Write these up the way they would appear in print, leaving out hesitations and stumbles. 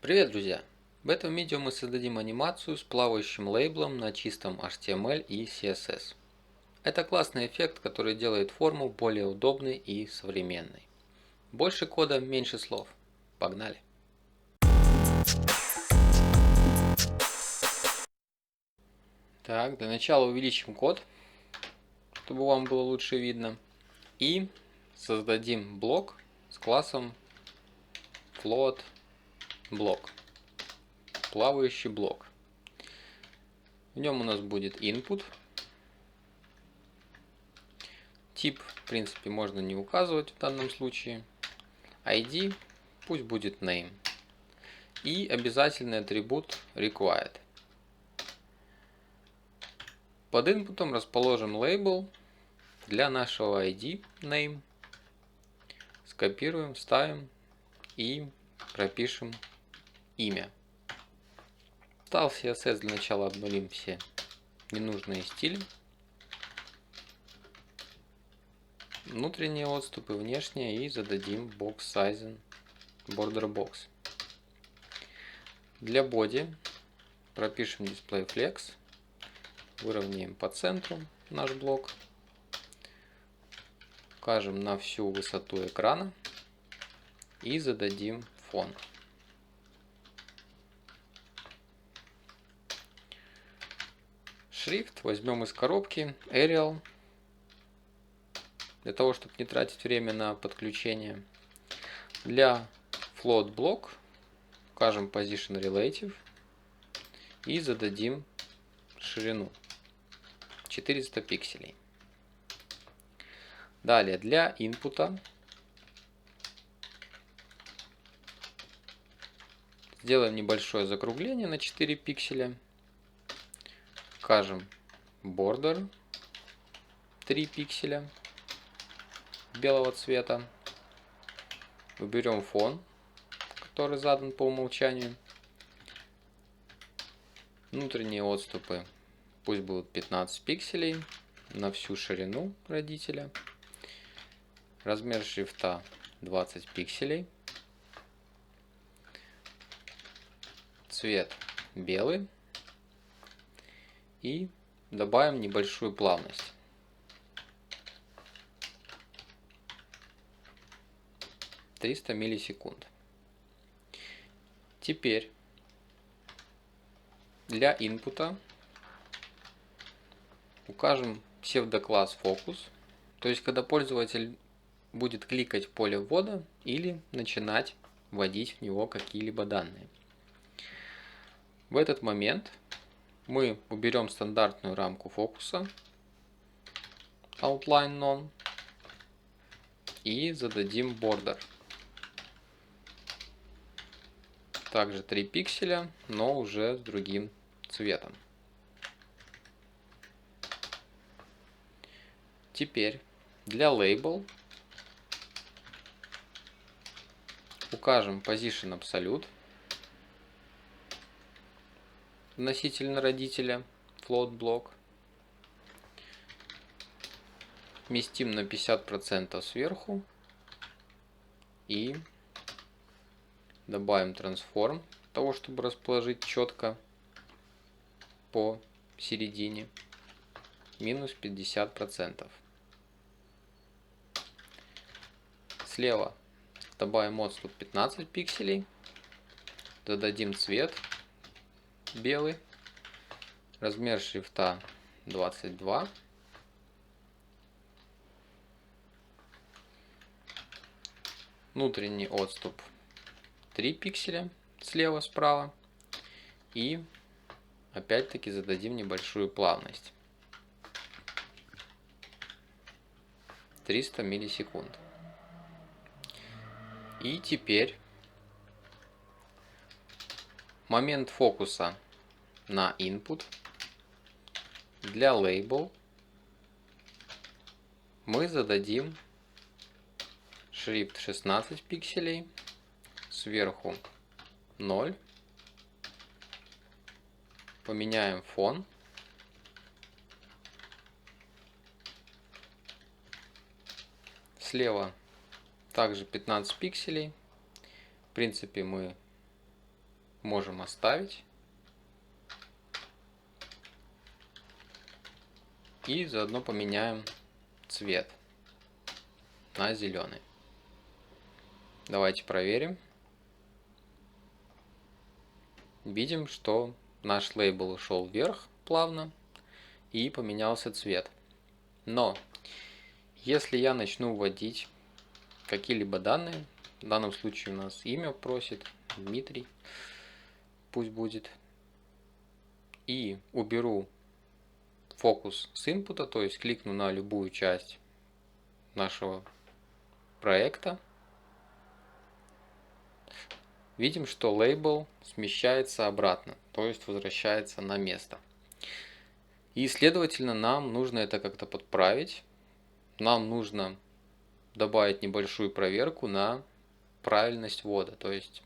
Привет, друзья! В этом видео мы создадим анимацию с плавающим лейблом на чистом HTML и CSS. Это классный эффект, который делает форму более удобной и современной. Больше кода, меньше слов. Погнали! Так, для начала увеличим код, чтобы вам было лучше видно. И создадим блок с классом float block. Плавающий блок. В нем у нас будет input. Тип, в принципе, можно не указывать в данном случае. ID пусть будет name. И обязательный атрибут required. Под инпутом расположим лейбл для нашего ID name. Скопируем, вставим и пропишем имя. Стал CSS для начала обнулим все ненужные стили. Внутренние отступы, внешние, и зададим box size border box. Для body пропишем display flex, выровняем по центру наш блок, укажем на всю высоту экрана и зададим фон. Шрифт возьмем из коробки Arial, для того, чтобы не тратить время на подключение. Для float block укажем position relative и зададим ширину 400 пикселей. Далее для инпута сделаем небольшое закругление на 4 пикселя. Укажем border 3 пикселя белого цвета. Уберем фон, который задан по умолчанию. Внутренние отступы пусть будут 15 пикселей на всю ширину родителя. Размер шрифта 20 пикселей. Цвет белый. И добавим небольшую плавность. — 300 миллисекунд. Теперь для инпута укажем псевдокласс focus, то есть когда пользователь будет кликать в поле ввода или начинать вводить в него какие-либо данные. В этот момент мы уберем стандартную рамку фокуса outline none и зададим border. Также 3 пикселя, но уже с другим цветом. Теперь для label укажем position absolute относительно родителя float block. Вместим на 50% сверху и добавим transform, для того чтобы расположить четко по середине, минус 50%. Слева добавим отступ 15 пикселей, зададим цвет белый, размер шрифта 22. Внутренний отступ 3 пикселя слева, справа. И опять-таки зададим небольшую плавность. 300 миллисекунд. И теперь момент фокуса на input. Для label мы зададим шрифт 16 пикселей, сверху 0, поменяем фон, слева также 15 пикселей, в принципе мы можем оставить. И заодно поменяем цвет на зеленый. Давайте проверим. Видим, что наш лейбл ушел вверх плавно и поменялся цвет. Но если я начну вводить какие-либо данные, в данном случае у нас имя просит, Дмитрий, пусть будет, и уберу фокус с инпута, то есть кликну на любую часть нашего проекта, видим, что лейбл смещается обратно, то есть возвращается на место. И следовательно, нам нужно это как-то подправить. Нам нужно добавить небольшую проверку на правильность ввода, то есть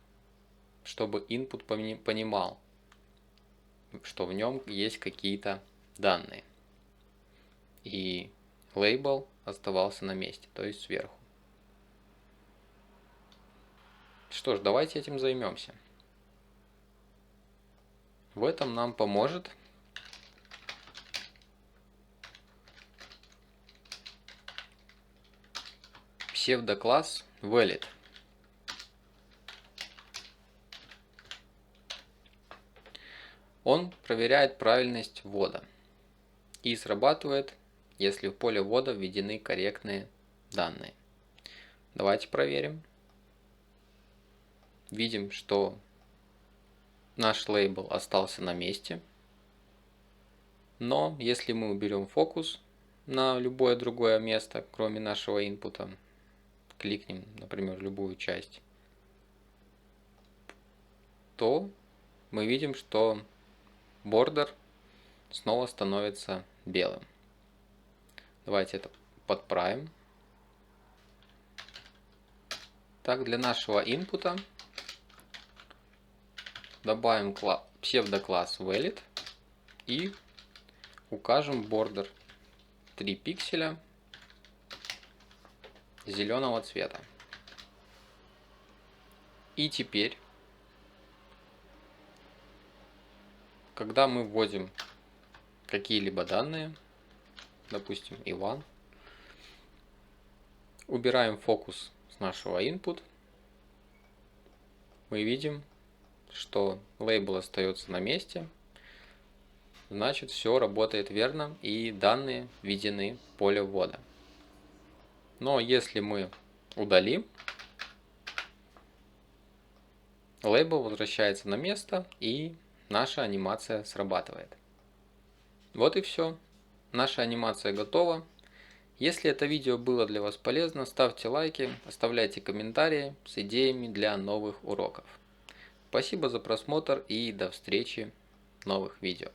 чтобы input понимал, что в нем есть какие-то данные. И лейбл оставался на месте, то есть сверху. Что ж, давайте этим займемся. В этом нам поможет псевдокласс valid. Он проверяет правильность ввода и срабатывает, если в поле ввода введены корректные данные. Давайте проверим. Видим, что наш лейбл остался на месте, но если мы уберем фокус на любое другое место, кроме нашего инпута, кликнем, например, любую часть, то мы видим, что бордер снова становится белым. Давайте это подправим. Так, для нашего инпута добавим псевдокласс valid и укажем бордер 3 пикселя зеленого цвета. И теперь, когда мы вводим какие-либо данные, допустим, Иван, убираем фокус с нашего input, мы видим, что лейбл остается на месте, значит все работает верно и данные введены в поле ввода. Но если мы удалим, лейбл возвращается на место и наша анимация срабатывает. Вот и все. Наша анимация готова. Если это видео было для вас полезно, ставьте лайки, оставляйте комментарии с идеями для новых уроков. Спасибо за просмотр и до встречи в новых видео.